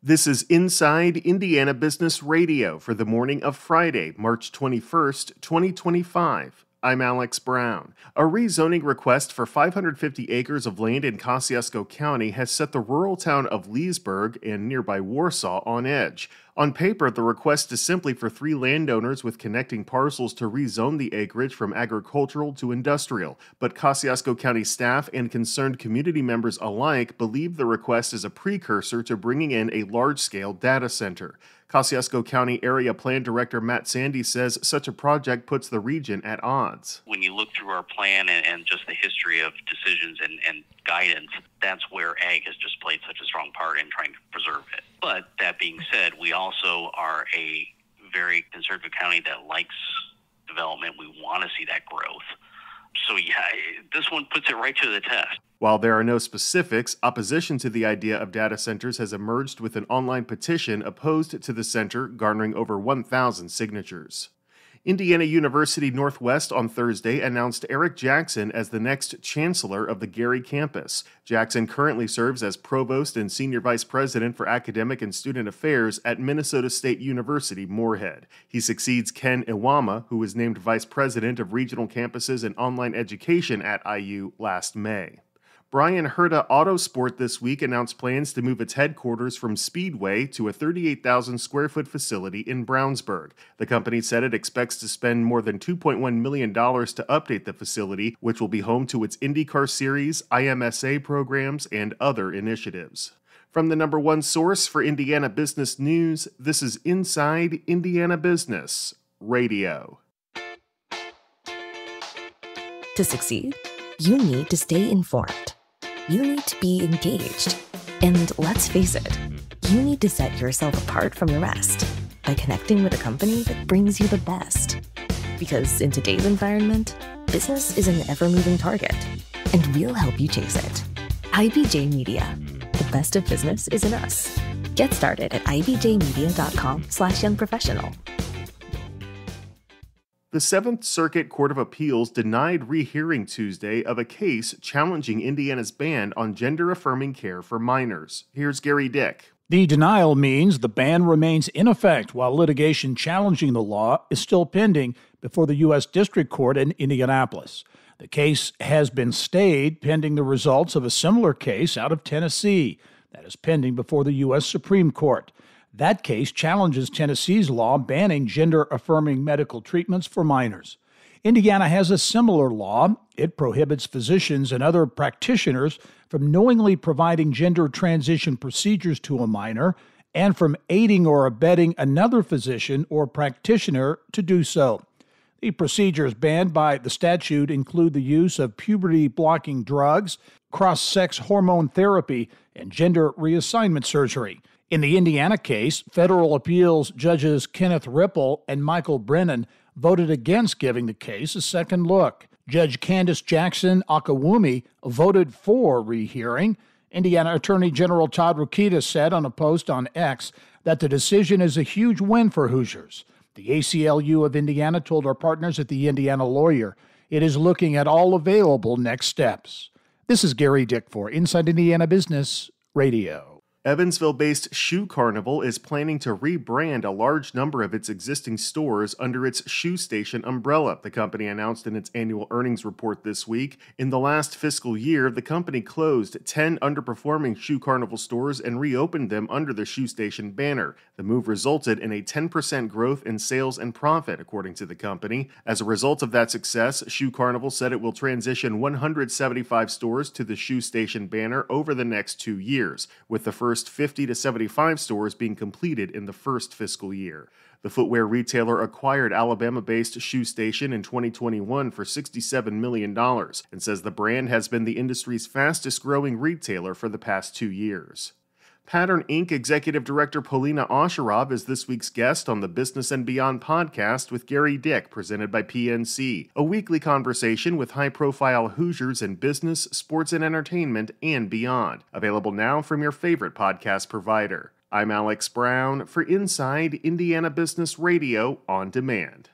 This is Inside Indiana Business Radio for the morning of Friday, March 21st, 2025. I'm Alex Brown. A rezoning request for 550 acres of land in Kosciuszko County has set the rural town of Leesburg and nearby Warsaw on edge. On paper, the request is simply for 3 landowners with connecting parcels to rezone the acreage from agricultural to industrial, but Kosciuszko County staff and concerned community members alike believe the request is a precursor to bringing in a large-scale data center. Kosciuszko County Area Plan Director Matt Sandy says such a project puts the region at odds. When you look through our plan and just the history of decisions and guidance, that's where ag has just played such a strong part in trying to preserve it. But that being said, we also are a very conservative county that likes development. We want to see that growth. So yeah, this one puts it right to the test. While there are no specifics, opposition to the idea of data centers has emerged with an online petition opposed to the center, garnering over 1,000 signatures. Indiana University Northwest on Thursday announced Eric Jackson as the next chancellor of the Gary campus. Jackson currently serves as provost and senior vice president for academic and student affairs at Minnesota State University, Moorhead. He succeeds Ken Iwama, who was named vice president of regional campuses and online education at IU last May. Brian Herta Autosport this week announced plans to move its headquarters from Speedway to a 38,000 square foot facility in Brownsburg. The company said it expects to spend more than $2.1 million to update the facility, which will be home to its IndyCar Series, IMSA programs, and other initiatives. From the number one source for Indiana business news, this is Inside Indiana Business Radio. To succeed, you need to stay informed. You need to be engaged. And let's face it, you need to set yourself apart from the rest by connecting with a company that brings you the best. Because in today's environment, business is an ever-moving target, and we'll help you chase it. IBJ Media. The best of business is in us. Get started at ibjmedia.com/youngprofessional. The Seventh Circuit Court of Appeals denied rehearing Tuesday of a case challenging Indiana's ban on gender-affirming care for minors. Here's Gary Dick. The denial means the ban remains in effect while litigation challenging the law is still pending before the U.S. District Court in Indianapolis. The case has been stayed pending the results of a similar case out of Tennessee that is pending before the U.S. Supreme Court. That case challenges Tennessee's law banning gender-affirming medical treatments for minors. Indiana has a similar law. It prohibits physicians and other practitioners from knowingly providing gender transition procedures to a minor and from aiding or abetting another physician or practitioner to do so. The procedures banned by the statute include the use of puberty-blocking drugs, cross-sex hormone therapy, and gender reassignment surgery. In the Indiana case, federal appeals judges Kenneth Ripple and Michael Brennan voted against giving the case a second look. Judge Candace Jackson Akawumi voted for rehearing. Indiana Attorney General Todd Rokita said on a post on X that the decision is a huge win for Hoosiers. The ACLU of Indiana told our partners at the Indiana Lawyer it is looking at all available next steps. This is Gary Dick for Inside Indiana Business Radio. Evansville-based Shoe Carnival is planning to rebrand a large number of its existing stores under its Shoe Station umbrella, the company announced in its annual earnings report this week. In the last fiscal year, the company closed 10 underperforming Shoe Carnival stores and reopened them under the Shoe Station banner. The move resulted in a 10% growth in sales and profit, according to the company. As a result of that success, Shoe Carnival said it will transition 175 stores to the Shoe Station banner over the next 2 years, with the first 50 to 75 stores being completed in the first fiscal year. The footwear retailer acquired Alabama-based Shoe Station in 2021 for $67 million and says the brand has been the industry's fastest-growing retailer for the past 2 years. Pattern Inc. Executive Director Polina Osharov is this week's guest on the Business and Beyond podcast with Gary Dick, presented by PNC, a weekly conversation with high-profile Hoosiers in business, sports, and entertainment, and beyond. Available now from your favorite podcast provider. I'm Alex Brown for Inside Indiana Business Radio on Demand.